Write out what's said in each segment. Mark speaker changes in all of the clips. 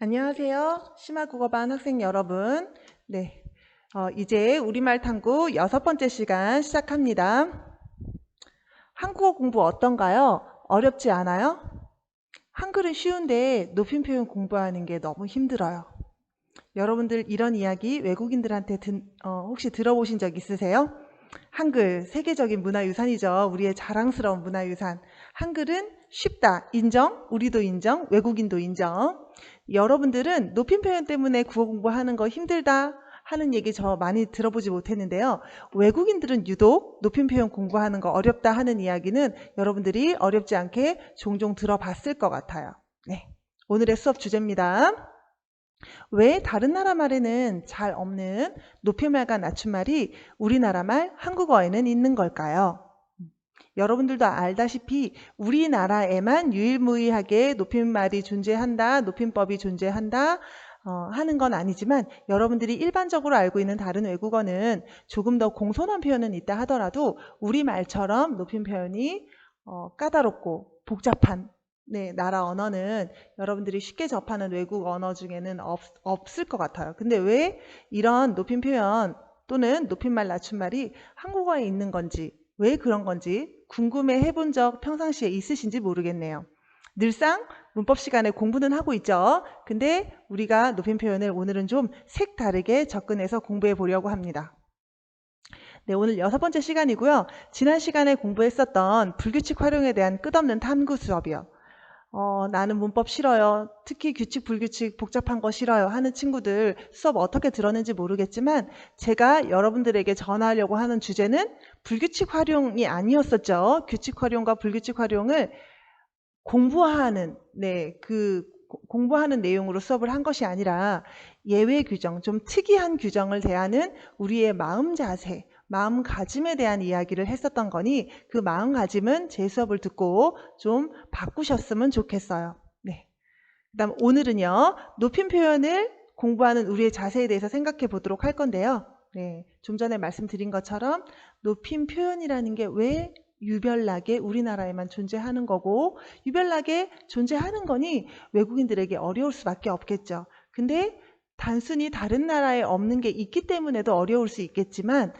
Speaker 1: 안녕하세요. 심화국어반 학생 여러분. 네, 이제 우리말 탐구 6번째 시간 시작합니다. 한국어 공부 어떤가요? 어렵지 않아요? 한글은 쉬운데 높임 표현 공부하는 게 너무 힘들어요. 여러분들 이런 이야기 외국인들한테 혹시 들어보신 적 있으세요? 한글, 세계적인 문화유산이죠. 우리의 자랑스러운 문화유산. 한글은 쉽다. 인정. 우리도 인정. 외국인도 인정. 여러분들은 높임 표현 때문에 국어 공부하는 거 힘들다 하는 얘기 저 많이 들어보지 못했는데요. 외국인들은 유독 높임 표현 공부하는 거 어렵다 하는 이야기는 여러분들이 어렵지 않게 종종 들어봤을 것 같아요. 네, 오늘의 수업 주제입니다. 왜 다른 나라 말에는 잘 없는 높임말과 낮춤말이 우리나라 말 한국어에는 있는 걸까요? 여러분들도 알다시피 우리나라에만 유일무이하게 높임말이 존재한다, 높임법이 존재한다 하는 건 아니지만 여러분들이 일반적으로 알고 있는 다른 외국어는 조금 더 공손한 표현은 있다 하더라도 우리말처럼 높임 표현이 까다롭고 복잡한 나라 언어는 여러분들이 쉽게 접하는 외국 언어 중에는 없을 것 같아요. 근데 왜 이런 높임 표현 또는 높임말 낮춤말이 한국어에 있는 건지 왜 그런 건지 궁금해 해본 적 평상시에 있으신지 모르겠네요. 늘상 문법 시간에 공부는 하고 있죠. 근데 우리가 높임 표현을 오늘은 좀 색다르게 접근해서 공부해 보려고 합니다. 네, 오늘 6번째 시간이고요. 지난 시간에 공부했었던 불규칙 활용에 대한 끝없는 탐구 수업이요. 나는 문법 싫어요. 특히 규칙, 불규칙, 복잡한 거 싫어요 하는 친구들 수업 어떻게 들었는지 모르겠지만 제가 여러분들에게 전하려고 하는 주제는 불규칙 활용이 아니었었죠. 규칙 활용과 불규칙 활용을 공부하는, 공부하는 내용으로 수업을 한 것이 아니라 예외 규정, 좀 특이한 규정을 대하는 우리의 마음 자세, 마음가짐에 대한 이야기를 했었던 거니 그 마음가짐은 제 수업을 듣고 좀 바꾸셨으면 좋겠어요. 네. 그다음 오늘은요. 높임 표현을 공부하는 우리의 자세에 대해서 생각해 보도록 할 건데요. 네. 좀 전에 말씀드린 것처럼 높임 표현이라는 게 왜 유별나게 우리나라에만 존재하는 거고 유별나게 존재하는 거니 외국인들에게 어려울 수밖에 없겠죠. 근데 단순히 다른 나라에 없는 게 있기 때문에도 어려울 수 있겠지만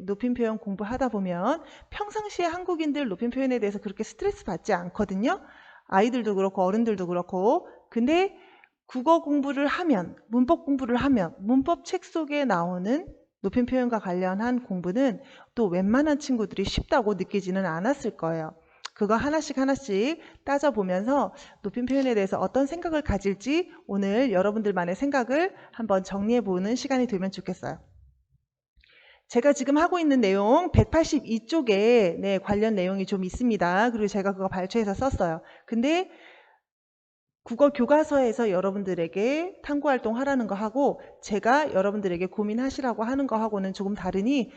Speaker 1: 높임 표현 공부하다 보면 평상시에 한국인들 높임 표현에 대해서 그렇게 스트레스 받지 않거든요. 아이들도 그렇고 어른들도 그렇고. 근데 국어 공부를 하면, 문법 공부를 하면 문법 책 속에 나오는 높임 표현과 관련한 공부는 또 웬만한 친구들이 쉽다고 느끼지는 않았을 거예요. 그거 하나씩 따져보면서 높임 표현에 대해서 어떤 생각을 가질지 오늘 여러분들만의 생각을 한번 정리해보는 시간이 되면 좋겠어요. 제가 지금 하고 있는 내용 182쪽에 관련 내용이 좀 있습니다. 그리고 제가 그거 발췌해서 썼어요. 근데 국어 교과서에서 여러분들에게 탐구활동 하라는 거 하고 제가 여러분들에게 고민하시라고 하는 거 하고는 조금 다르니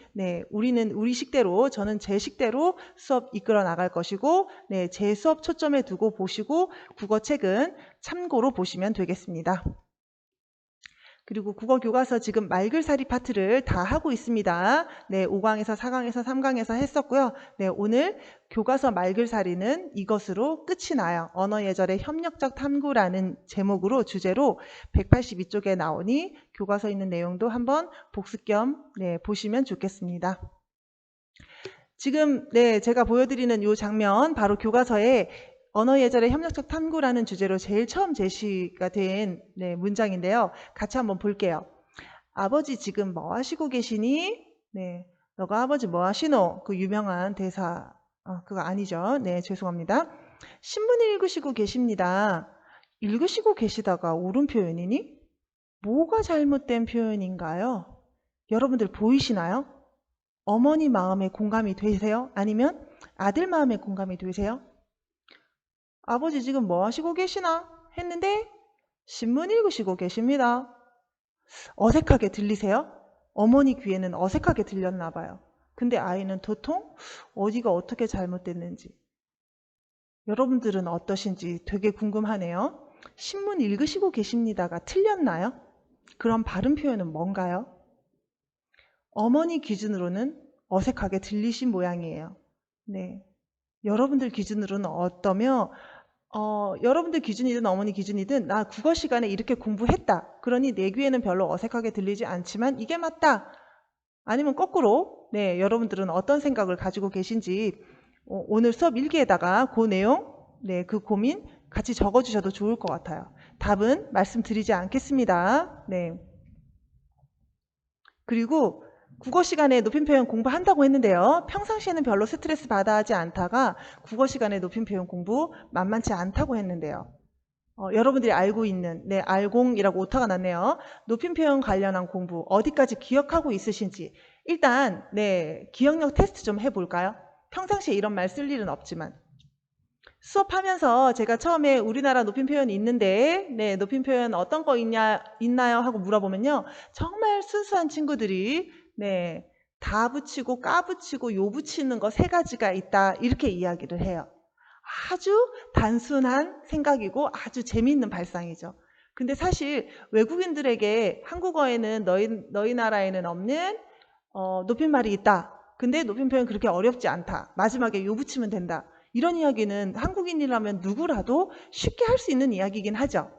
Speaker 1: 우리는 우리 식대로 저는 제 식대로 수업 이끌어 나갈 것이고 제 수업 초점에 두고 보시고 국어책은 참고로 보시면 되겠습니다. 그리고 국어 교과서 지금 말글살이 파트를 다 하고 있습니다. 5강에서 4강에서 3강에서 했었고요. 오늘 교과서 말글살이는 이것으로 끝이 나요. 언어 예절의 협력적 탐구라는 제목으로 주제로 182쪽에 나오니 교과서 있는 내용도 한번 복습 겸 보시면 좋겠습니다. 지금 제가 보여드리는 이 장면 바로 교과서에 언어 예절의 협력적 탐구라는 주제로 제일 처음 제시가 된 문장인데요. 같이 한번 볼게요. 아버지 지금 뭐 하시고 계시니? 너가 아버지 뭐 하시노? 그 유명한 대사. 그거 아니죠. 죄송합니다. 신문 읽으시고 계십니다. 읽으시고 계시다가 옳은 표현이니? 뭐가 잘못된 표현인가요? 여러분들 보이시나요? 어머니 마음에 공감이 되세요? 아니면 아들 마음에 공감이 되세요? 아버지 지금 뭐 하시고 계시나? 했는데 신문 읽으시고 계십니다. 어색하게 들리세요? 어머니 귀에는 어색하게 들렸나 봐요. 근데 아이는 도통 어디가 어떻게 잘못됐는지. 여러분들은 어떠신지 되게 궁금하네요. 신문 읽으시고 계십니다가 틀렸나요? 그럼 바른 표현은 뭔가요? 어머니 기준으로는 어색하게 들리신 모양이에요. 여러분들 기준으로는 어떠며 여러분들 기준이든 어머니 기준이든 나 국어 시간에 이렇게 공부했다. 그러니 내 귀에는 별로 어색하게 들리지 않지만 이게 맞다. 아니면 거꾸로 네, 여러분들은 어떤 생각을 가지고 계신지 오늘 수업 일기에다가 그 내용, 네, 그 고민 같이 적어주셔도 좋을 것 같아요. 답은 말씀드리지 않겠습니다. 네. 그리고 국어 시간에 높임 표현 공부한다고 했는데요. 평상시에는 별로 스트레스 받아 하지 않다가 국어 시간에 높임 표현 공부 만만치 않다고 했는데요. 여러분들이 알고 있는 네, 알공이라고 오타가 났네요. 높임 표현 관련한 공부 어디까지 기억하고 있으신지 일단 네, 기억력 테스트 좀 해볼까요? 평상시에 이런 말 쓸 일은 없지만 수업하면서 제가 처음에 우리나라 높임 표현이 있는데 네, 높임 표현 어떤 거 있나요? 하고 물어보면요. 정말 순수한 친구들이 네, 다 붙이고 까 붙이고 요 붙이는 거 3가지가 있다 이렇게 이야기를 해요. 아주 단순한 생각이고 아주 재미있는 발상이죠. 근데 사실 외국인들에게 한국어에는 너희 나라에는 없는 높임말이 있다. 근데 높임 표현 그렇게 어렵지 않다. 마지막에 요 붙이면 된다. 이런 이야기는 한국인이라면 누구라도 쉽게 할 수 있는 이야기이긴 하죠.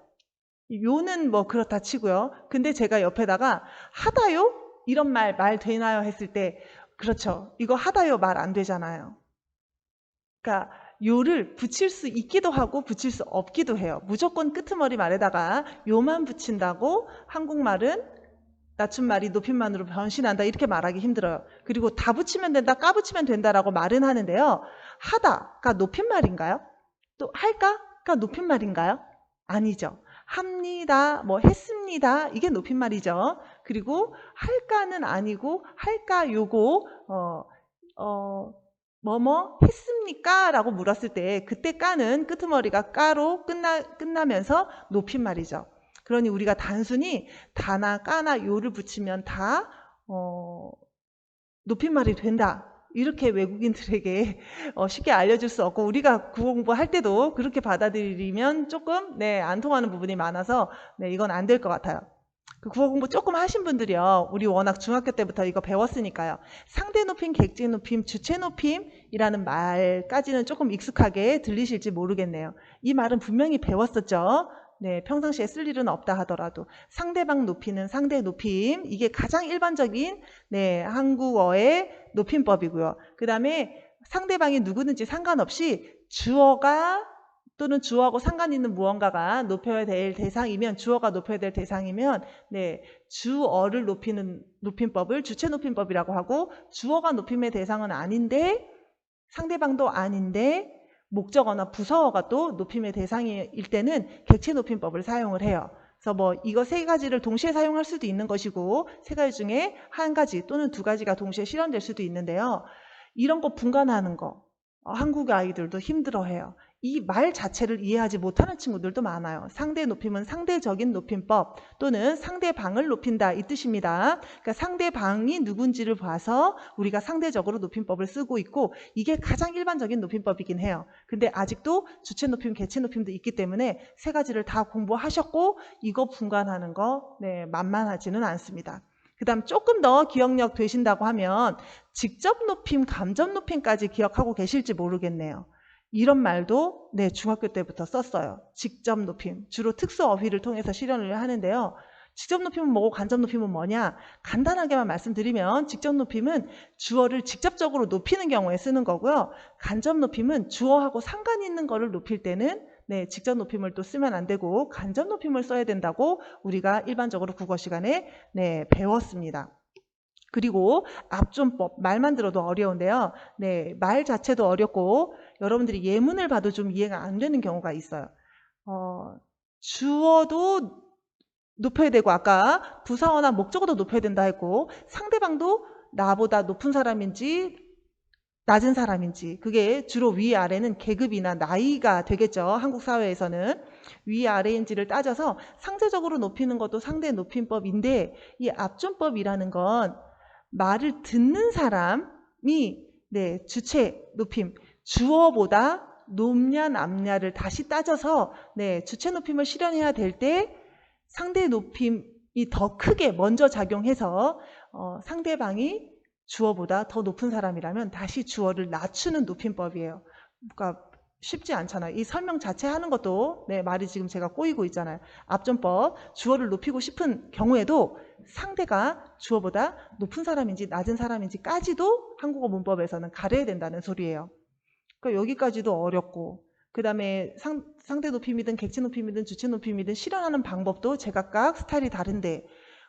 Speaker 1: 요는 뭐 그렇다 치고요. 근데 제가 옆에다가 하다요? 이런 말 되나요? 했을 때 그렇죠. 이거 하다요 말 안 되잖아요. 그러니까 요를 붙일 수 있기도 하고 붙일 수 없기도 해요. 무조건 끄트머리 말에다가 요만 붙인다고 한국말은 낮춤말이 높임말로 변신한다 이렇게 말하기 힘들어요. 그리고 다 붙이면 된다, 까 붙이면 된다라고 말은 하는데요. 하다가 높임말인가요? 또 할까가 높임말인가요? 아니죠. 합니다, 뭐 했습니다 이게 높임말이죠. 그리고 할까는 아니고 할까 요거 뭐뭐 했습니까? 라고 물었을 때 그때 까는 끄트머리가 까로 끝나면서 높임말이죠. 그러니 우리가 단순히 다나 까나 요를 붙이면 다 높임말이 된다. 이렇게 외국인들에게 쉽게 알려줄 수 없고 우리가 국어 공부할 때도 그렇게 받아들이면 조금 네, 안 통하는 부분이 많아서 네, 이건 안 될 것 같아요. 그 국어 공부 조금 하신 분들이요. 우리 워낙 중학교 때부터 이거 배웠으니까요. 상대 높임, 객체 높임, 주체 높임이라는 말까지는 조금 익숙하게 들리실지 모르겠네요. 이 말은 분명히 배웠었죠. 네, 평상시에 쓸 일은 없다 하더라도 상대방 높이는 상대 높임 이게 가장 일반적인 네, 한국어의 높임법이고요. 그 다음에 상대방이 누구든지 상관없이 주어가 또는 주어하고 상관 있는 무언가가 높여야 될 대상이면 주어가 높여야 될 대상이면 네, 주어를 높이는 높임법을 주체 높임법이라고 하고 주어가 높임의 대상은 아닌데 상대방도 아닌데 목적어나 부서어가 또 높임의 대상일 때는 객체 높임법을 사용을 해요. 그래서 뭐 이거 3가지를 동시에 사용할 수도 있는 것이고 3가지 중에 1가지 또는 2가지가 동시에 실현될 수도 있는데요. 이런 거 분간하는 거 한국 아이들도 힘들어해요. 이 말 자체를 이해하지 못하는 친구들도 많아요. 상대 높임은 상대적인 높임법 또는 상대방을 높인다 이 뜻입니다. 그러니까 상대방이 누군지를 봐서 우리가 상대적으로 높임법을 쓰고 있고 이게 가장 일반적인 높임법이긴 해요. 근데 아직도 주체 높임, 객체 높임도 있기 때문에 3가지를 다 공부하셨고 이거 분간하는 거 네, 만만하지는 않습니다. 그 다음 조금 더 기억력 되신다고 하면 직접 높임, 간접 높임까지 기억하고 계실지 모르겠네요. 이런 말도 네, 중학교 때부터 썼어요. 직접 높임. 주로 특수 어휘를 통해서 실현을 하는데요. 직접 높임은 뭐고 간접 높임은 뭐냐? 간단하게만 말씀드리면 직접 높임은 주어를 직접적으로 높이는 경우에 쓰는 거고요. 간접 높임은 주어하고 상관 있는 거를 높일 때는 네, 직접 높임을 또 쓰면 안 되고 간접 높임을 써야 된다고 우리가 일반적으로 국어 시간에 네, 배웠습니다. 그리고 압존법, 말만 들어도 어려운데요. 네, 말 자체도 어렵고 여러분들이 예문을 봐도 좀 이해가 안 되는 경우가 있어요. 주어도 높여야 되고 아까 부사어나 목적어도 높여야 된다 했고 상대방도 나보다 높은 사람인지 낮은 사람인지 그게 주로 위아래는 계급이나 나이가 되겠죠. 한국 사회에서는 위아래인지를 따져서 상대적으로 높이는 것도 상대 높임법인데 이 압존법이라는 건 말을 듣는 사람이 네, 주체 높임, 주어보다 높냐 남냐를 다시 따져서 네, 주체 높임을 실현해야 될 때 상대 높임이 더 크게 먼저 작용해서 상대방이 주어보다 더 높은 사람이라면 다시 주어를 낮추는 높임법이에요. 그러니까 쉽지 않잖아요. 이 설명 자체 하는 것도 네, 말이 지금 제가 꼬이고 있잖아요. 앞전법 주어를 높이고 싶은 경우에도 상대가 주어보다 높은 사람인지 낮은 사람인지까지도 한국어 문법에서는 가려야 된다는 소리예요. 그러니까 여기까지도 어렵고 그 다음에 상대 높임이든 객체 높임이든 주체 높임이든 실현하는 방법도 제각각 스타일이 다른데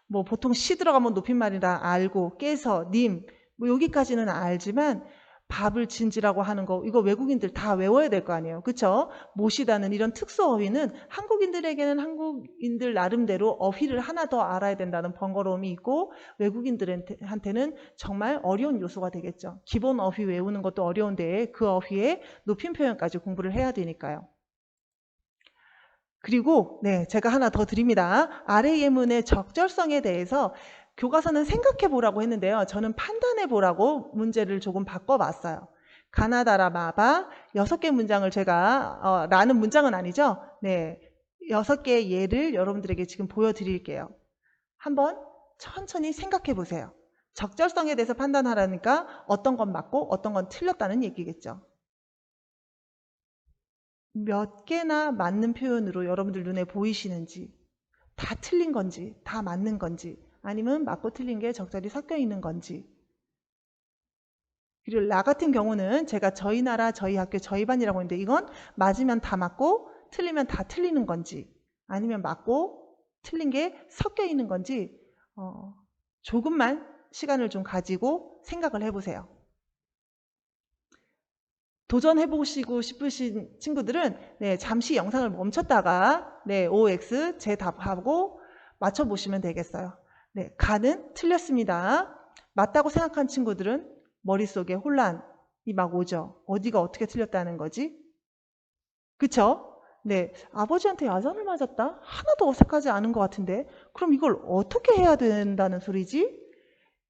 Speaker 1: 뭐 보통 시 들어가면 높임말이라 알고 깨서 님 뭐 여기까지는 알지만 밥을 진지라고 하는 거 이거 외국인들 다 외워야 될 거 아니에요. 그렇죠? 모시다는 이런 특수 어휘는 한국인들에게는 한국인들 나름대로 어휘를 하나 더 알아야 된다는 번거로움이 있고 외국인들한테는 정말 어려운 요소가 되겠죠. 기본 어휘 외우는 것도 어려운데 그 어휘에 높임 표현까지 공부를 해야 되니까요. 그리고 네, 제가 하나 더 드립니다. 아래 예문의 적절성에 대해서 교과서는 생각해 보라고 했는데요. 저는 판단해 보라고 문제를 조금 바꿔봤어요. 가나다라 마바 6개 문장을 제가 라는 문장은 아니죠. 네, 6개의 예를 여러분들에게 지금 보여드릴게요. 한번 천천히 생각해 보세요. 적절성에 대해서 판단하라니까 어떤 건 맞고 어떤 건 틀렸다는 얘기겠죠. 몇 개나 맞는 표현으로 여러분들 눈에 보이시는지, 다 틀린 건지, 다 맞는 건지, 아니면 맞고 틀린 게 적절히 섞여 있는 건지. 그리고 라 같은 경우는 제가 저희 나라, 저희 학교, 저희 반이라고 했는데 이건 맞으면 다 맞고 틀리면 다 틀리는 건지, 아니면 맞고 틀린 게 섞여 있는 건지 조금만 시간을 좀 가지고 생각을 해보세요. 도전해보시고 싶으신 친구들은 네, 잠시 영상을 멈췄다가 네, OX 제 답하고 맞춰보시면 되겠어요. 네, 가는 틀렸습니다. 맞다고 생각한 친구들은 머릿속에 혼란이 막 오죠. 어디가 어떻게 틀렸다는 거지? 그쵸? 네, 아버지한테 야단을 맞았다? 하나도 어색하지 않은 것 같은데 그럼 이걸 어떻게 해야 된다는 소리지?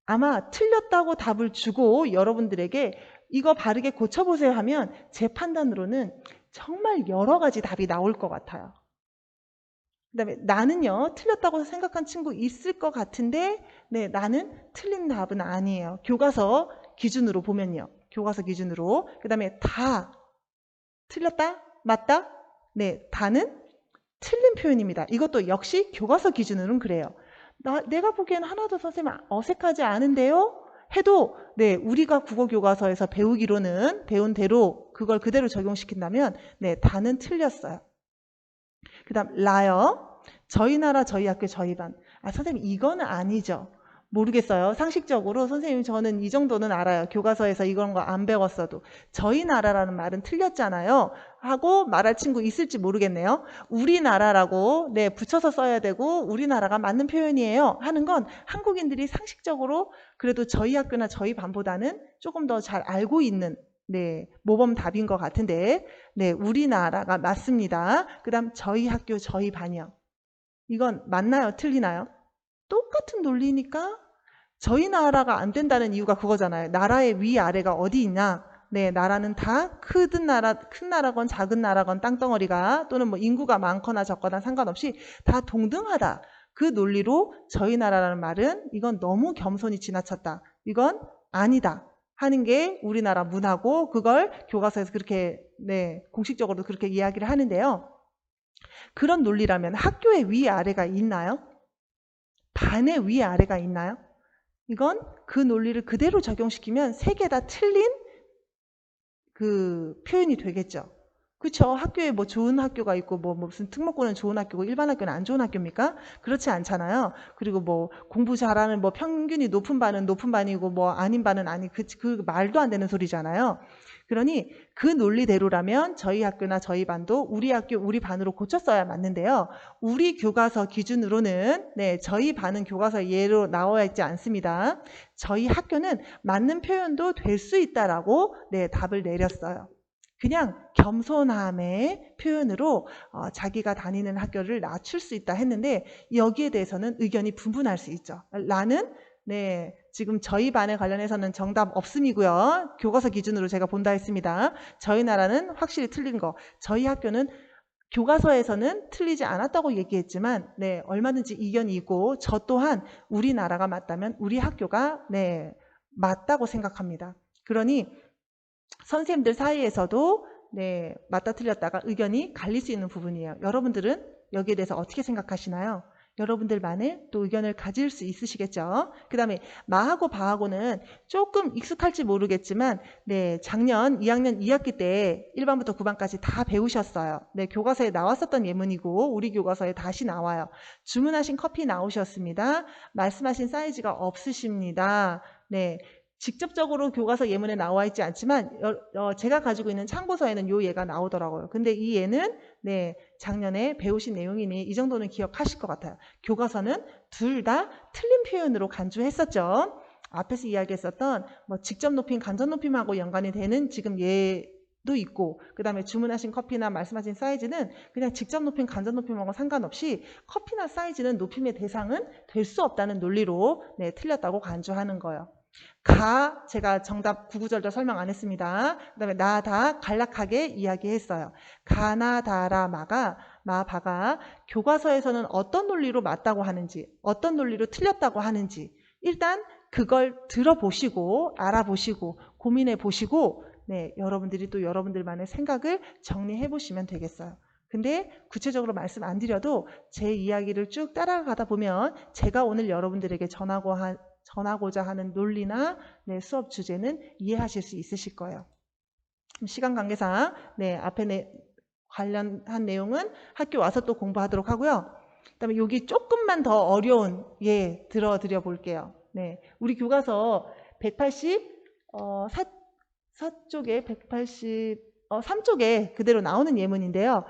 Speaker 1: 아마 틀렸다고 답을 주고 여러분들에게 이거 바르게 고쳐보세요 하면 제 판단으로는 정말 여러 가지 답이 나올 것 같아요. 그 다음에 나는요 틀렸다고 생각한 친구 있을 것 같은데 네, 나는 틀린 답은 아니에요. 교과서 기준으로 보면요. 교과서 기준으로 그 다음에 다 틀렸다? 맞다? 네, 다는 틀린 표현입니다. 이것도 역시 교과서 기준으로는 그래요. 내가 보기엔 하나도 선생님 어색하지 않은데요? 해도 네, 우리가 국어 교과서에서 배우기로는 배운 대로 그걸 그대로 적용시킨다면 네, 다는 틀렸어요. 그다음 라요. 저희 나라, 저희 학교, 저희 반. 선생님 이거는 아니죠. 모르겠어요. 상식적으로 선생님 저는 이 정도는 알아요. 교과서에서 이런 거 안 배웠어도. 저희 나라라는 말은 틀렸잖아요. 하고 말할 친구 있을지 모르겠네요. 우리나라라고 네, 붙여서 써야 되고 우리나라가 맞는 표현이에요. 하는 건 한국인들이 상식적으로 그래도 저희 학교나 저희 반보다는 조금 더 잘 알고 있는 네, 모범 답인 것 같은데 네, 우리나라가 맞습니다. 그 다음 저희 학교, 저희 반이요. 이건 맞나요? 틀리나요? 똑같은 논리니까 저희 나라가 안 된다는 이유가 그거잖아요. 나라의 위아래가 어디 있냐? 네, 나라는 다 큰 나라건 작은 나라건 땅덩어리가 또는 뭐 인구가 많거나 적거나 상관없이 다 동등하다. 그 논리로 저희 나라라는 말은 이건 너무 겸손이 지나쳤다. 이건 아니다. 하는 게 우리나라 문화고 그걸 교과서에서 그렇게 네, 공식적으로 그렇게 이야기를 하는데요. 그런 논리라면 학교에 위아래가 있나요? 반에 위아래가 있나요? 이건 그 논리를 그대로 적용시키면 세 개 다 틀린 그 표현이 되겠죠. 그렇죠. 학교에 뭐 좋은 학교가 있고 뭐 무슨 특목고는 좋은 학교고 일반 학교는 안 좋은 학교입니까? 그렇지 않잖아요. 그리고 뭐 공부 잘하는 뭐 평균이 높은 반은 높은 반이고 뭐 아닌 반은 아니 그 말도 안 되는 소리잖아요. 그러니 그 논리대로라면 저희 학교나 저희 반도 우리 학교 우리 반으로 고쳤어야 맞는데요. 우리 교과서 기준으로는 네, 저희 반은 교과서 예로 나와 있지 않습니다. 저희 학교는 맞는 표현도 될 수 있다라고 네, 답을 내렸어요. 그냥 겸손함의 표현으로 자기가 다니는 학교를 낮출 수 있다 했는데 여기에 대해서는 의견이 분분할 수 있죠. 라는 네, 지금 저희 반에 관련해서는 정답 없음이고요. 교과서 기준으로 제가 본다 했습니다. 저희 나라는 확실히 틀린 거. 저희 학교는 교과서에서는 틀리지 않았다고 얘기했지만 네, 얼마든지 이견이 있고 저 또한 우리나라가 맞다면 우리 학교가 네, 맞다고 생각합니다. 그러니 선생님들 사이에서도 네, 맞다 틀렸다가 의견이 갈릴 수 있는 부분이에요. 여러분들은 여기에 대해서 어떻게 생각하시나요? 여러분들만의 또 의견을 가질 수 있으시겠죠? 그 다음에 마하고 바하고는 조금 익숙할지 모르겠지만 네, 작년 2학년 2학기 때 1반부터 9반까지 다 배우셨어요. 네, 교과서에 나왔었던 예문이고 우리 교과서에 다시 나와요. 주문하신 커피 나오셨습니다. 말씀하신 사이즈가 없으십니다. 네, 직접적으로 교과서 예문에 나와 있지 않지만 제가 가지고 있는 참고서에는 요 예가 나오더라고요. 근데 이 예는 네, 작년에 배우신 내용이니 이 정도는 기억하실 것 같아요. 교과서는 둘 다 틀린 표현으로 간주했었죠. 앞에서 이야기했었던 뭐 직접 높임, 간접 높임하고 연관이 되는 지금 예도 있고 그 다음에 주문하신 커피나 말씀하신 사이즈는 그냥 직접 높임, 간접 높임하고 상관없이 커피나 사이즈는 높임의 대상은 될 수 없다는 논리로 네, 틀렸다고 간주하는 거예요. 가 제가 정답 구구절절 설명 안 했습니다. 그 다음에 나다 간략하게 이야기했어요. 가나다라 마가 마바가 교과서에서는 어떤 논리로 맞다고 하는지 어떤 논리로 틀렸다고 하는지 일단 그걸 들어보시고 알아보시고 고민해 보시고 네, 여러분들이 또 여러분들만의 생각을 정리해 보시면 되겠어요. 근데 구체적으로 말씀 안 드려도 제 이야기를 쭉 따라가다 보면 제가 오늘 여러분들에게 전하고자 하는 논리나 네, 수업 주제는 이해하실 수 있으실 거예요. 시간 관계상 네, 앞에 관련한 내용은 학교 와서 또 공부하도록 하고요. 그다음에 여기 조금만 더 어려운 예 들어드려 볼게요. 네, 우리 교과서 4쪽에 3쪽에 그대로 나오는 예문인데요.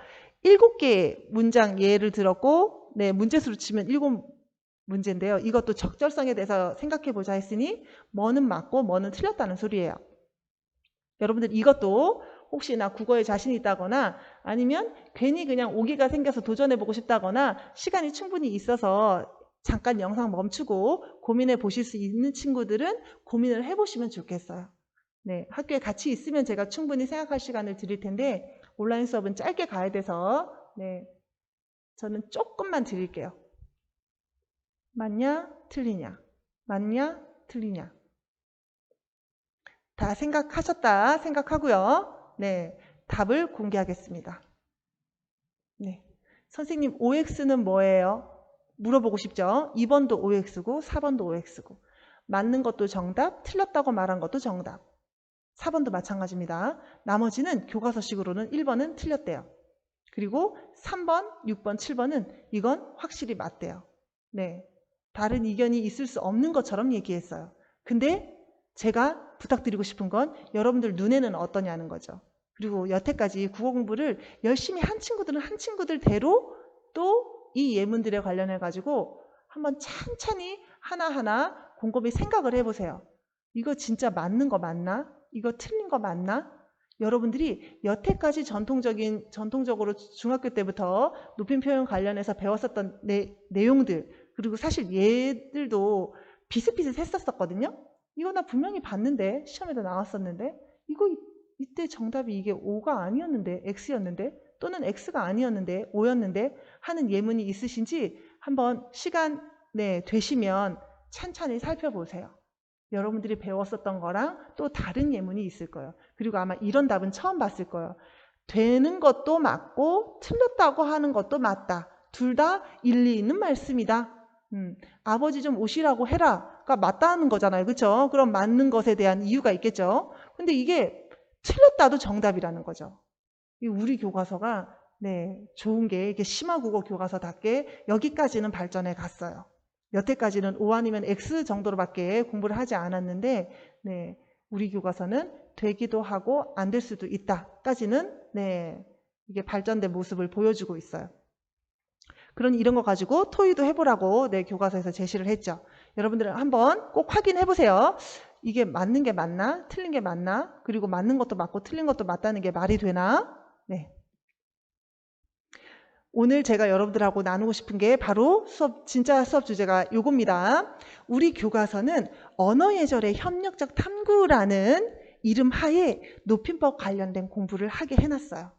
Speaker 1: 7개의 문장 예를 들었고 네, 문제수로 치면 7문제인데요. 이것도 적절성에 대해서 생각해보자 했으니 뭐는 맞고 뭐는 틀렸다는 소리예요. 여러분들 이것도 혹시나 국어에 자신이 있다거나 아니면 괜히 그냥 오기가 생겨서 도전해보고 싶다거나 시간이 충분히 있어서 잠깐 영상 멈추고 고민해 보실 수 있는 친구들은 고민을 해보시면 좋겠어요. 네, 학교에 같이 있으면 제가 충분히 생각할 시간을 드릴 텐데 온라인 수업은 짧게 가야 돼서 네, 저는 조금만 드릴게요. 맞냐? 틀리냐? 맞냐? 틀리냐? 다 생각하셨다 생각하고요. 네, 답을 공개하겠습니다. 네, 선생님 OX는 뭐예요? 물어보고 싶죠? 2번도 OX고 4번도 OX고 맞는 것도 정답, 틀렸다고 말한 것도 정답. 4번도 마찬가지입니다. 나머지는 교과서식으로는 1번은 틀렸대요. 그리고 3번, 6번, 7번은 이건 확실히 맞대요. 네, 다른 의견이 있을 수 없는 것처럼 얘기했어요. 근데 제가 부탁드리고 싶은 건 여러분들 눈에는 어떠냐는 거죠. 그리고 여태까지 국어 공부를 열심히 한 친구들은 한 친구들대로 또 이 예문들에 관련해 가지고 한번 찬찬히 하나하나 곰곰이 생각을 해보세요. 이거 진짜 맞는 거 맞나? 이거 틀린 거 맞나? 여러분들이 여태까지 전통적으로 중학교 때부터 높임 표현 관련해서 배웠었던 내용들 그리고 사실 얘들도 비슷비슷했었거든요. 이거 나 분명히 봤는데 시험에도 나왔었는데 이거 이때 정답이 이게 5가 아니었는데 X였는데 또는 X가 아니었는데 5였는데 하는 예문이 있으신지 한번 시간 되시면 찬찬히 살펴보세요. 여러분들이 배웠었던 거랑 또 다른 예문이 있을 거예요. 그리고 아마 이런 답은 처음 봤을 거예요. 되는 것도 맞고 틀렸다고 하는 것도 맞다. 둘 다 일리 있는 말씀이다. 아버지 좀 오시라고 해라가 맞다는 거잖아요. 그렇죠? 그럼 맞는 것에 대한 이유가 있겠죠. 근데 이게 틀렸다도 정답이라는 거죠. 우리 교과서가 좋은 게 이게 심화국어 교과서답게 여기까지는 발전해 갔어요. 여태까지는 O 아니면 X 정도로밖에 공부를 하지 않았는데 우리 교과서는 되기도 하고 안 될 수도 있다까지는 이게 발전된 모습을 보여주고 있어요. 그런 이런 거 가지고 토의도 해보라고 교과서에서 제시를 했죠. 여러분들은 한번 꼭 확인해 보세요. 이게 맞는 게 맞나? 틀린 게 맞나? 그리고 맞는 것도 맞고 틀린 것도 맞다는 게 말이 되나? 오늘 제가 여러분들하고 나누고 싶은 게 바로 진짜 수업 주제가 요겁니다. 우리 교과서는 언어예절의 협력적 탐구라는 이름 하에 높임법 관련된 공부를 하게 해놨어요.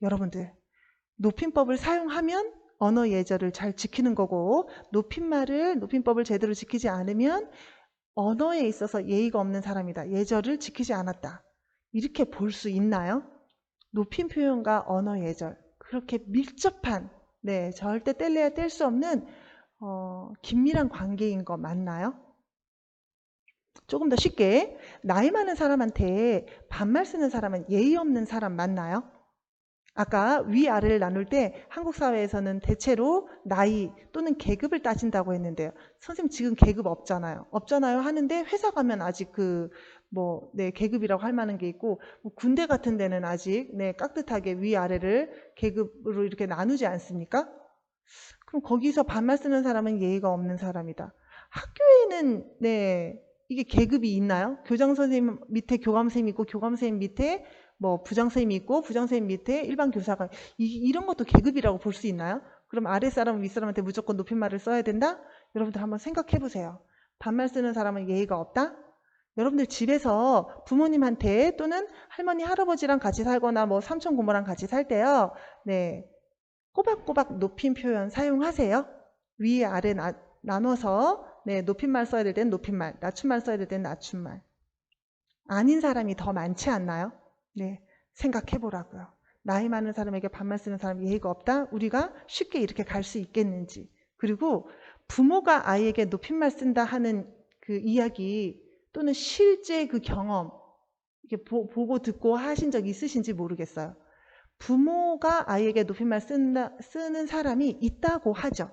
Speaker 1: 여러분들, 높임법을 사용하면 언어예절을 잘 지키는 거고 높임법을 제대로 지키지 않으면 언어에 있어서 예의가 없는 사람이다. 예절을 지키지 않았다. 이렇게 볼 수 있나요? 높임 표현과 언어 예절, 그렇게 밀접한, 네, 절대 뗄래야 뗄 수 없는 긴밀한 관계인 거 맞나요? 조금 더 쉽게, 나이 많은 사람한테 반말 쓰는 사람은 예의 없는 사람 맞나요? 아까 위아래를 나눌 때 한국 사회에서는 대체로 나이 또는 계급을 따진다고 했는데요. 선생님 지금 계급 없잖아요. 없잖아요 하는데 회사 가면 아직 네, 계급이라고 할 만한 게 있고, 뭐 군대 같은 데는 아직, 네, 깍듯하게 위아래를 계급으로 이렇게 나누지 않습니까? 그럼 거기서 반말 쓰는 사람은 예의가 없는 사람이다. 학교에는, 네, 이게 계급이 있나요? 교장 선생님 밑에 교감 선생님 있고, 교감 선생님 밑에 뭐 부장 선생님이 있고, 부장 선생님 밑에 일반 교사가, 이런 것도 계급이라고 볼 수 있나요? 그럼 아랫사람은 윗사람한테 무조건 높임말을 써야 된다? 여러분들 한번 생각해 보세요. 반말 쓰는 사람은 예의가 없다? 여러분들 집에서 부모님한테 또는 할머니, 할아버지랑 같이 살거나 뭐 삼촌, 고모랑 같이 살 때요. 네, 꼬박꼬박 높임 표현 사용하세요. 위, 아래 나눠서, 네, 높임말 써야 될 때는 높임말, 낮춤말 써야 될 때는 낮춤말. 아닌 사람이 더 많지 않나요? 네, 생각해 보라고요. 나이 많은 사람에게 반말 쓰는 사람 예의가 없다? 우리가 쉽게 이렇게 갈 수 있겠는지. 그리고 부모가 아이에게 높임말 쓴다 하는 그 이야기 또는 실제 그 경험, 이렇게 보고 듣고 하신 적 있으신지 모르겠어요. 부모가 아이에게 높임말 쓰는 사람이 있다고 하죠.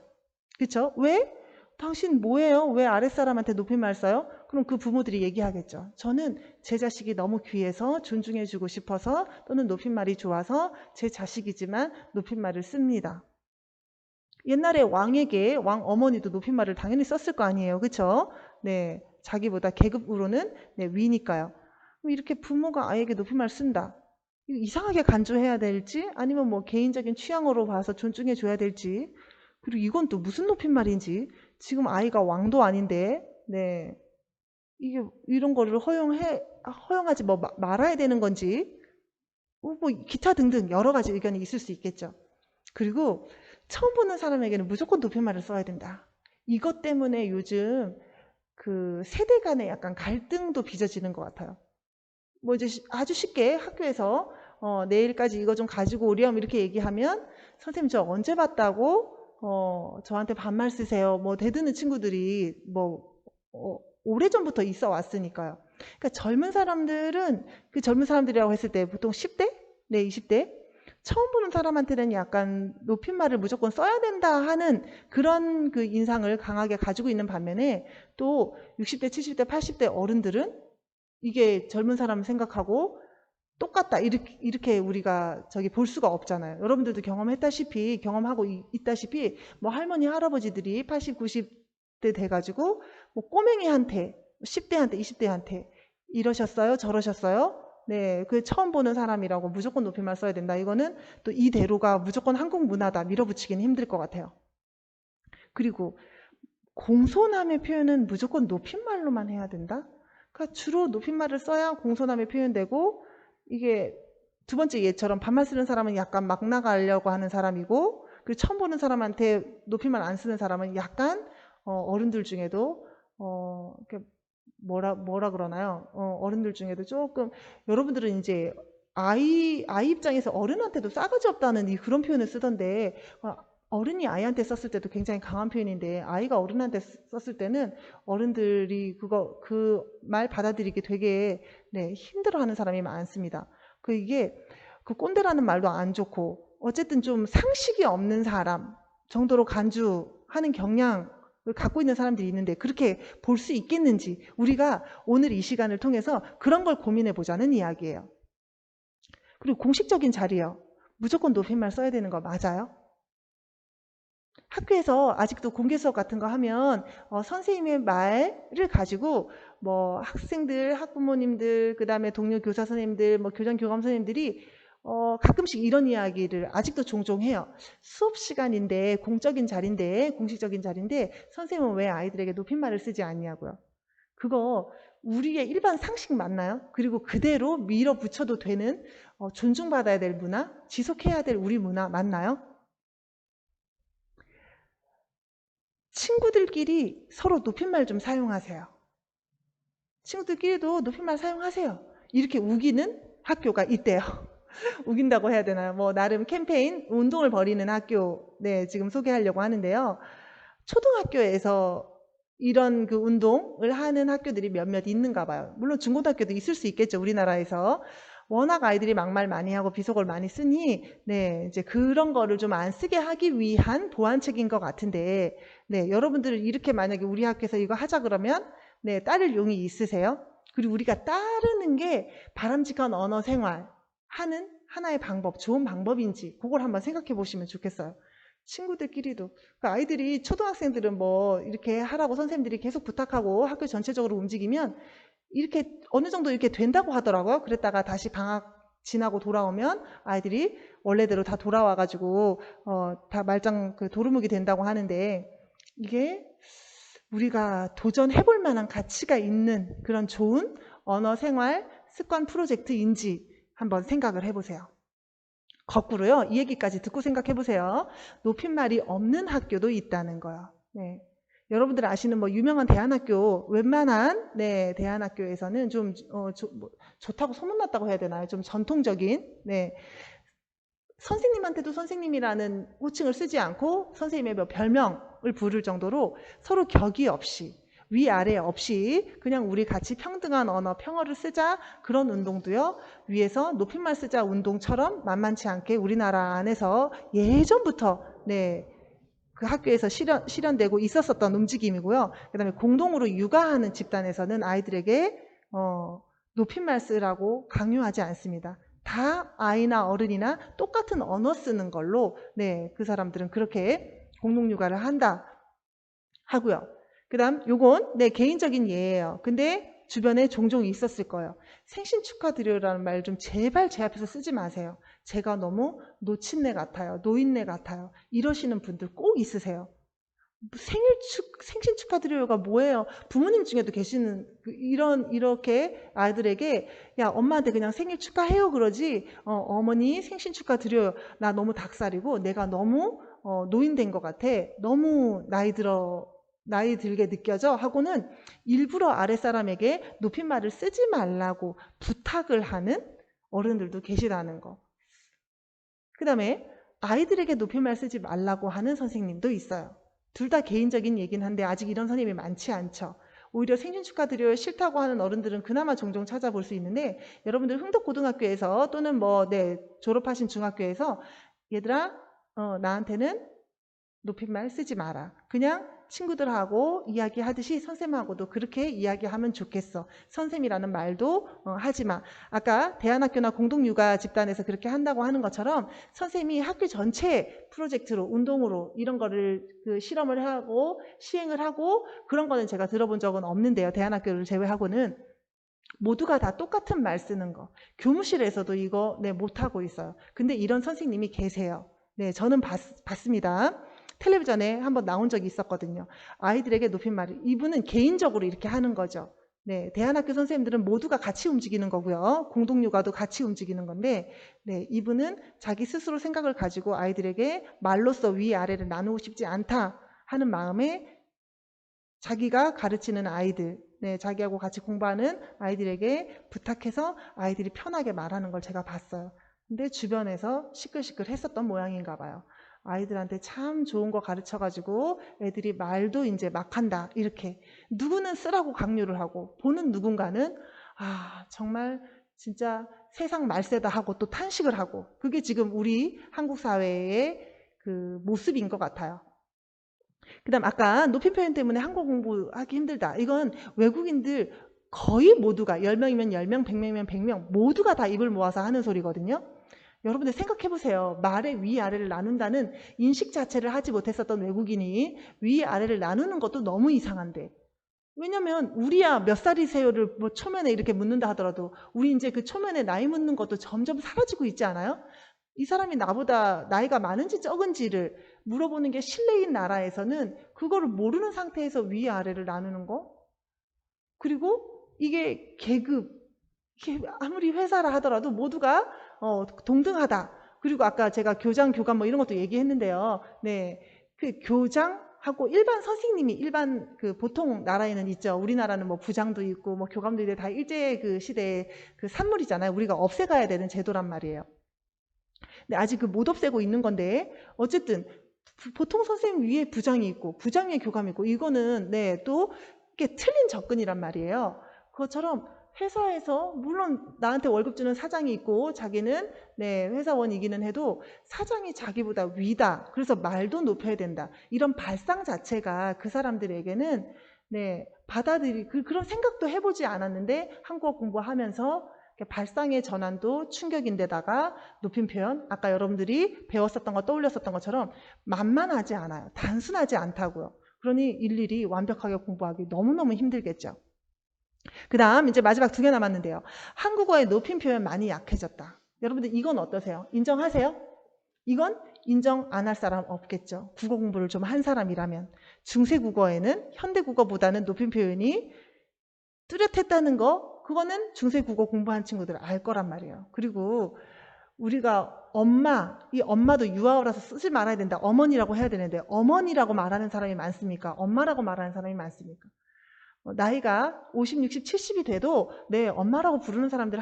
Speaker 1: 그렇죠? 왜? 당신 뭐예요? 왜 아랫사람한테 높임말 써요? 그럼 그 부모들이 얘기하겠죠. 저는 제 자식이 너무 귀해서 존중해주고 싶어서 또는 높임말이 좋아서 제 자식이지만 높임말을 씁니다. 옛날에 왕에게 왕 어머니도 높임말을 당연히 썼을 거 아니에요. 그렇죠? 네, 자기보다 계급으로는 네, 위니까요. 이렇게 부모가 아이에게 높임말 쓴다. 이상하게 간주해야 될지 아니면 뭐 개인적인 취향으로 봐서 존중해 줘야 될지, 그리고 이건 또 무슨 높임말인지, 지금 아이가 왕도 아닌데 네, 이게 이런 거를 허용하지 말아야 되는 건지, 뭐 기타 등등 여러 가지 의견이 있을 수 있겠죠. 그리고 처음 보는 사람에게는 무조건 높임말을 써야 된다. 이것 때문에 요즘 그 세대 간의 약간 갈등도 빚어지는 것 같아요. 뭐 이제 아주 쉽게 학교에서 내일까지 이거 좀 가지고 오렴 이렇게 얘기하면, 선생님 저 언제 봤다고 저한테 반말 쓰세요 뭐 대드는 친구들이 오래전부터 있어 왔으니까요. 그러니까 젊은 사람들은, 그 젊은 사람들이라고 했을 때 보통 10대? 네, 20대? 처음 보는 사람한테는 약간 높임말을 무조건 써야 된다 하는 그런 그 인상을 강하게 가지고 있는 반면에, 또 60대, 70대, 80대 어른들은 이게 젊은 사람 생각하고 똑같다 이렇게 우리가 볼 수가 없잖아요. 여러분들도 경험하고 있다시피 뭐 할머니 할아버지들이 80, 90대 돼가지고 뭐 꼬맹이한테 10대한테 20대한테 이러셨어요 저러셨어요, 네, 그 처음 보는 사람이라고 무조건 높임말 써야 된다, 이거는 또 이대로가 무조건 한국 문화다 밀어붙이기는 힘들 것 같아요. 그리고 공손함의 표현은 무조건 높임말로만 해야 된다? 그러니까 주로 높임말을 써야 공손함이 표현되고, 이게 두 번째 예처럼 반말 쓰는 사람은 약간 막 나가려고 하는 사람이고, 그리고 처음 보는 사람한테 높임말 안 쓰는 사람은 약간 어른들 중에도 뭐라 그러나요? 어른들 중에도 조금, 여러분들은 이제 아이 입장에서 어른한테도 싸가지 없다는 그런 표현을 쓰던데, 어른이 아이한테 썼을 때도 굉장히 강한 표현인데, 아이가 어른한테 썼을 때는 어른들이 그 말 받아들이기 되게 네, 힘들어하는 사람이 많습니다. 이게 그 꼰대라는 말도 안 좋고, 어쨌든 좀 상식이 없는 사람 정도로 간주하는 경향을 갖고 있는 사람들이 있는데, 그렇게 볼 수 있겠는지 우리가 오늘 이 시간을 통해서 그런 걸 고민해 보자는 이야기예요. 그리고 공식적인 자리요, 무조건 높임말 써야 되는 거 맞아요? 학교에서 아직도 공개 수업 같은 거 하면 선생님의 말을 가지고 뭐 학생들, 학부모님들, 그 다음에 동료 교사 선생님들, 뭐 교장 교감 선생님들이 가끔씩 이런 이야기를 아직도 종종 해요. 수업 시간인데, 공적인 자리인데, 공식적인 자리인데 선생님은 왜 아이들에게 높임말을 쓰지 않냐고요. 그거 우리의 일반 상식 맞나요? 그리고 그대로 밀어붙여도 되는 존중받아야 될 문화, 지속해야 될 우리 문화 맞나요? 친구들끼리 서로 높임말 좀 사용하세요. 친구들끼리도 높임말 사용하세요. 이렇게 우기는 학교가 있대요. 우긴다고 해야 되나요? 뭐 나름 캠페인, 운동을 벌이는 학교, 네, 지금 소개하려고 하는데요. 초등학교에서 이런 그 운동을 하는 학교들이 몇몇 있는가 봐요. 물론 중고등학교도 있을 수 있겠죠, 우리나라에서. 워낙 아이들이 막말 많이 하고 비속어를 많이 쓰니, 네, 이제 그런 거를 좀 안 쓰게 하기 위한 보완책인 것 같은데, 네, 여러분들은 이렇게 만약에 우리 학교에서 이거 하자 그러면, 네, 따를 용이 있으세요? 그리고 우리가 따르는 게 바람직한 언어 생활 하는 하나의 방법, 좋은 방법인지, 그걸 한번 생각해 보시면 좋겠어요. 친구들끼리도. 그러니까 아이들이, 초등학생들은 뭐 이렇게 하라고 선생님들이 계속 부탁하고 학교 전체적으로 움직이면 이렇게 어느 정도 이렇게 된다고 하더라고요. 그랬다가 다시 방학 지나고 돌아오면 아이들이 원래대로 다 돌아와가지고 다 말짱 그 도루묵이 된다고 하는데, 이게 우리가 도전해볼 만한 가치가 있는 그런 좋은 언어 생활 습관 프로젝트인지 한번 생각을 해보세요. 거꾸로요, 이 얘기까지 듣고 생각해 보세요. 높임말이 없는 학교도 있다는 거요. 네. 여러분들 아시는 뭐 유명한 대안학교, 웬만한 네, 대안학교에서는 좀 뭐, 좋다고 소문났다고 해야 되나요? 좀 전통적인, 네, 선생님한테도 선생님이라는 호칭을 쓰지 않고 선생님의 뭐 별명을 부를 정도로 서로 격이 없이, 위아래 없이 그냥 우리 같이 평등한 언어, 평어를 쓰자, 그런 운동도요, 위에서 높임말 쓰자 운동처럼 만만치 않게 우리나라 안에서 예전부터 네, 그 학교에서 실현되고 있었던 움직임이고요. 그 다음에 공동으로 육아하는 집단에서는 아이들에게 높임말 쓰라고 강요하지 않습니다. 다 아이나 어른이나 똑같은 언어 쓰는 걸로, 네, 그 사람들은 그렇게 공동 육아를 한다 하고요. 그 다음 요건 네, 개인적인 예예요. 근데 주변에 종종 있었을 거예요. 생신 축하드려요라는 말 좀 제발 제 앞에서 쓰지 마세요. 제가 너무 노친네 같아요. 노인네 같아요. 이러시는 분들 꼭 있으세요. 생신 축하드려요가 뭐예요? 부모님 중에도 계시는 이렇게 아이들에게, 야, 엄마한테 그냥 생일 축하해요 그러지, 어머니 생신 축하드려요, 나 너무 닭살이고 내가 너무 노인된 것 같아, 너무 나이 들게 느껴져 하고는 일부러 아랫사람에게 높임말을 쓰지 말라고 부탁을 하는 어른들도 계시다는 거. 그 다음에 아이들에게 높임말 쓰지 말라고 하는 선생님도 있어요. 둘 다 개인적인 얘기는 한데 아직 이런 선생님이 많지 않죠. 오히려 생신 축하드려요 싫다고 하는 어른들은 그나마 종종 찾아볼 수 있는데, 여러분들 흥덕고등학교에서 또는 뭐 네, 졸업하신 중학교에서 얘들아 나한테는 높임말 쓰지 마라. 그냥 친구들하고 이야기하듯이 선생님하고도 그렇게 이야기하면 좋겠어. 선생님이라는 말도 하지 마. 아까 대안학교나 공동육아 집단에서 그렇게 한다고 하는 것처럼 선생님이 학교 전체 프로젝트로, 운동으로 이런 거를 그 실험을 하고 시행을 하고 그런 거는 제가 들어본 적은 없는데요. 대안학교를 제외하고는 모두가 다 똑같은 말 쓰는 거. 교무실에서도 이거 네, 못하고 있어요. 근데 이런 선생님이 계세요. 네, 저는 봤습니다. 텔레비전에 한번 나온 적이 있었거든요. 아이들에게 높임말을, 이분은 개인적으로 이렇게 하는 거죠. 네, 대안학교 선생님들은 모두가 같이 움직이는 거고요. 공동육아도 같이 움직이는 건데, 네, 이분은 자기 스스로 생각을 가지고 아이들에게 말로써 위아래를 나누고 싶지 않다 하는 마음에 자기가 가르치는 아이들, 네, 자기하고 같이 공부하는 아이들에게 부탁해서 아이들이 편하게 말하는 걸 제가 봤어요. 근데 주변에서 시끌시끌 했었던 모양인가 봐요. 아이들한테 참 좋은 거 가르쳐가지고 애들이 말도 이제 막 한다, 이렇게. 누구는 쓰라고 강요를 하고, 보는 누군가는, 아, 정말 진짜 세상 말세다 하고 또 탄식을 하고, 그게 지금 우리 한국 사회의 그 모습인 것 같아요. 그 다음 아까 높임 표현 때문에 한국어 공부하기 힘들다. 이건 외국인들 거의 모두가 10명이면 10명, 100명이면 100명 모두가 다 입을 모아서 하는 소리거든요. 여러분들 생각해 보세요. 말의 위아래를 나눈다는 인식 자체를 하지 못했었던 외국인이 위아래를 나누는 것도 너무 이상한데. 왜냐면 우리야 몇 살이세요를 뭐 초면에 이렇게 묻는다 하더라도 우리 이제 그 초면에 나이 묻는 것도 점점 사라지고 있지 않아요? 이 사람이 나보다 나이가 많은지 적은지를 물어보는 게 실내인 나라에서는 그거를 모르는 상태에서 위아래를 나누는 거? 그리고 이게 계급, 아무리 회사라 하더라도 모두가 동등하다. 그리고 아까 제가 교장, 교감 뭐 이런 것도 얘기했는데요. 네, 그 교장하고 일반 선생님이 일반 그 보통 나라에는 있죠. 우리나라는 뭐 부장도 있고 뭐 교감도 있고 다 일제 그 시대의 그 산물이잖아요. 우리가 없애가야 되는 제도란 말이에요. 근데 아직 그 못 없애고 있는 건데 어쨌든 보통 선생님 위에 부장이 있고 부장 위에 교감이 있고 이거는 또 이게 틀린 접근이란 말이에요. 그것처럼 회사에서 물론 나한테 월급 주는 사장이 있고 자기는 회사원이기는 해도 사장이 자기보다 위다. 그래서 말도 높여야 된다. 이런 발상 자체가 그 사람들에게는 그런 생각도 해보지 않았는데 한국어 공부하면서 발상의 전환도 충격인데다가 높임 표현, 아까 여러분들이 배웠었던 거 떠올렸었던 것처럼 만만하지 않아요. 단순하지 않다고요. 그러니 일일이 완벽하게 공부하기 너무너무 힘들겠죠. 그 다음 이제 마지막 2개 남았는데요. 한국어의 높임 표현 많이 약해졌다. 여러분들 이건 어떠세요? 인정하세요? 이건 인정 안 할 사람 없겠죠. 국어 공부를 좀 한 사람이라면. 중세국어에는 현대국어보다는 높임 표현이 뚜렷했다는 거, 그거는 중세국어 공부한 친구들 알 거란 말이에요. 그리고 우리가 이 엄마도 유아어라서 쓰지 말아야 된다. 어머니라고 해야 되는데 어머니라고 말하는 사람이 많습니까? 엄마라고 말하는 사람이 많습니까? 나이가 50, 60, 70이 돼도 엄마라고 부르는 사람들,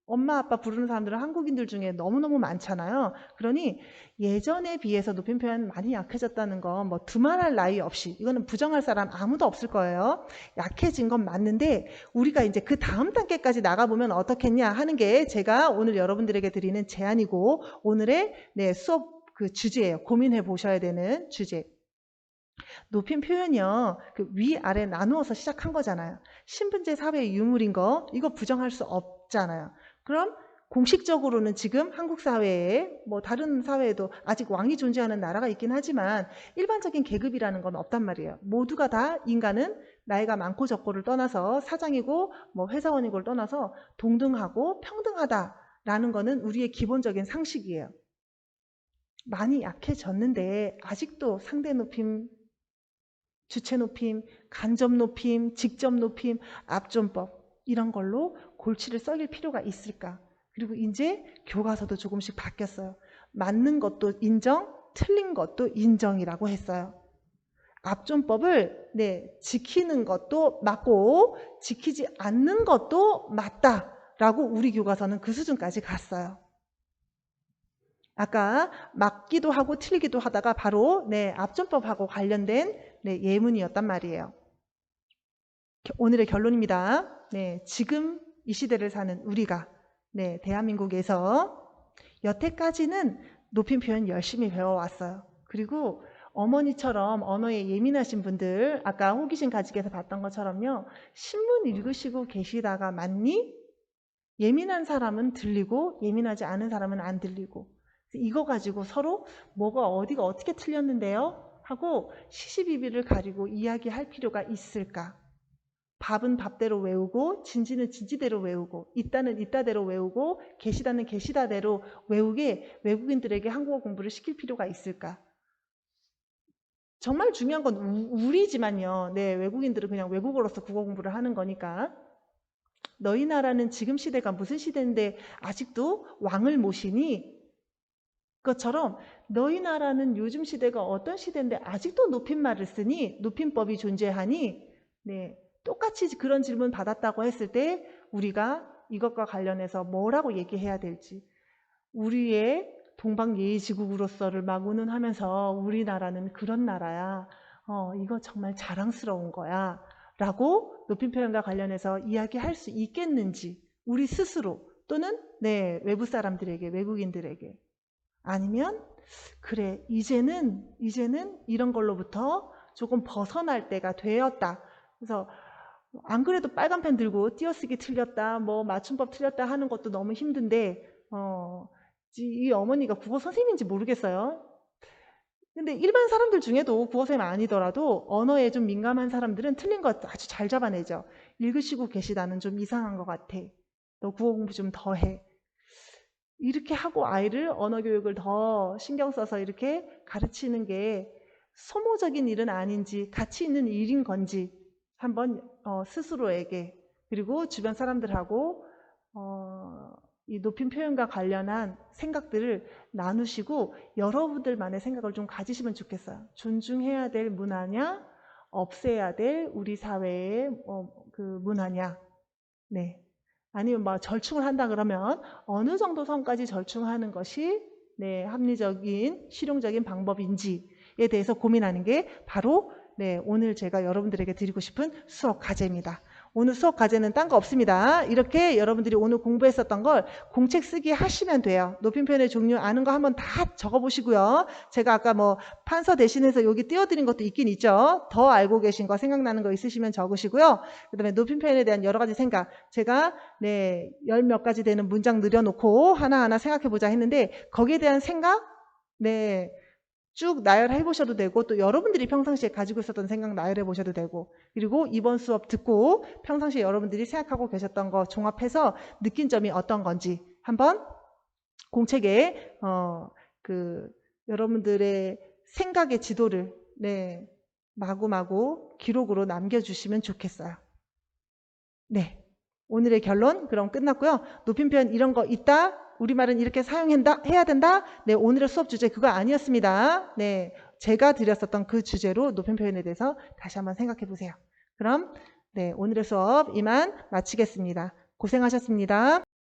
Speaker 1: 엄마, 아빠 부르는 사람들은 한국인들 중에 너무너무 많잖아요. 그러니 예전에 비해서 높임 표현 많이 약해졌다는 건 뭐 두말할 나위 없이, 이거는 부정할 사람 아무도 없을 거예요. 약해진 건 맞는데 우리가 이제 그 다음 단계까지 나가보면 어떻겠냐 하는 게 제가 오늘 여러분들에게 드리는 제안이고 오늘의 수업 그 주제예요. 고민해 보셔야 되는 주제. 높임 표현이요. 그 위아래 나누어서 시작한 거잖아요. 신분제 사회의 유물인 거 이거 부정할 수 없잖아요. 그럼 공식적으로는 지금 한국 사회에 뭐 다른 사회에도 아직 왕이 존재하는 나라가 있긴 하지만 일반적인 계급이라는 건 없단 말이에요. 모두가 다 인간은 나이가 많고 적고를 떠나서 사장이고 뭐 회사원이고를 떠나서 동등하고 평등하다라는 거는 우리의 기본적인 상식이에요. 많이 약해졌는데 아직도 상대 높임, 주체 높임, 간접 높임, 직접 높임, 압존법 이런 걸로 골치를 썩일 필요가 있을까? 그리고 이제 교과서도 조금씩 바뀌었어요. 맞는 것도 인정, 틀린 것도 인정이라고 했어요. 압존법을 지키는 것도 맞고 지키지 않는 것도 맞다라고 우리 교과서는 그 수준까지 갔어요. 아까 맞기도 하고 틀리기도 하다가 바로 압존법하고 관련된 예문이었단 말이에요. 오늘의 결론입니다. 지금 이 시대를 사는 우리가 대한민국에서 여태까지는 높임 표현 열심히 배워왔어요. 그리고 어머니처럼 언어에 예민하신 분들 아까 호기심 가지기에서 봤던 것처럼요. 신문 읽으시고 계시다가 맞니? 예민한 사람은 들리고 예민하지 않은 사람은 안 들리고 이거 가지고 서로 뭐가 어디가 어떻게 틀렸는데요? 하고 시시비비를 가리고 이야기할 필요가 있을까? 밥은 밥대로 외우고 진지는 진지대로 외우고 있다는 있다대로 외우고 계시다는 계시다대로 외우게 외국인들에게 한국어 공부를 시킬 필요가 있을까? 정말 중요한 건 우리지만요. 외국인들은 그냥 외국어로서 국어 공부를 하는 거니까 너희 나라는 지금 시대가 무슨 시대인데 아직도 왕을 모시니? 것처럼 너희 나라는 요즘 시대가 어떤 시대인데 아직도 높임말을 쓰니? 높임법이 존재하니? 똑같이 그런 질문 받았다고 했을 때 우리가 이것과 관련해서 뭐라고 얘기해야 될지 우리의 동방예의지국으로서를 막 운운하면서 우리나라는 그런 나라야. 이거 정말 자랑스러운 거야. 라고 높임 표현과 관련해서 이야기할 수 있겠는지 우리 스스로 또는 외부 사람들에게 외국인들에게 아니면 그래 이제는 이런 걸로부터 조금 벗어날 때가 되었다. 그래서 안 그래도 빨간 펜 들고 띄어쓰기 틀렸다 뭐 맞춤법 틀렸다 하는 것도 너무 힘든데 이 어머니가 국어 선생님인지 모르겠어요. 근데 일반 사람들 중에도 국어 선생님 아니더라도 언어에 좀 민감한 사람들은 틀린 거 아주 잘 잡아내죠. 읽으시고 계시다는 좀 이상한 것 같아. 너 국어 공부 좀 더 해. 이렇게 하고 아이를 언어 교육을 더 신경 써서 이렇게 가르치는 게 소모적인 일은 아닌지 가치 있는 일인 건지 한번 스스로에게 그리고 주변 사람들하고 이 높임 표현과 관련한 생각들을 나누시고 여러분들만의 생각을 좀 가지시면 좋겠어요. 존중해야 될 문화냐 없애야 될 우리 사회의 그 문화냐 아니면 뭐 절충을 한다 그러면 어느 정도 선까지 절충하는 것이 네, 합리적인, 실용적인 방법인지에 대해서 고민하는 게 바로 네, 오늘 제가 여러분들에게 드리고 싶은 수업 과제입니다. 오늘 수업 과제는 딴 거 없습니다. 이렇게 여러분들이 오늘 공부했었던 걸 공책 쓰기 하시면 돼요. 높임 표현의 종류 아는 거 한번 다 적어보시고요. 제가 아까 뭐 판서 대신해서 여기 띄워드린 것도 있긴 있죠. 더 알고 계신 거 생각나는 거 있으시면 적으시고요. 그 다음에 높임 표현에 대한 여러 가지 생각. 제가 네, 10몇 가지 되는 문장 늘여놓고 하나하나 생각해보자 했는데 거기에 대한 생각 네, 쭉 나열해 보셔도 되고 또 여러분들이 평상시에 가지고 있었던 생각 나열해 보셔도 되고 그리고 이번 수업 듣고 평상시에 여러분들이 생각하고 계셨던 거 종합해서 느낀 점이 어떤 건지 한번 공책에 여러분들의 생각의 지도를 네, 마구마구 기록으로 남겨주시면 좋겠어요. 네, 오늘의 결론 그럼 끝났고요. 높임 표현 이런 거 있다. 우리말은 이렇게 해야 된다. 네, 오늘의 수업 주제 그거 아니었습니다. 네, 제가 드렸었던 그 주제로 높임 표현에 대해서 다시 한번 생각해 보세요. 그럼 네, 오늘의 수업 이만 마치겠습니다. 고생하셨습니다.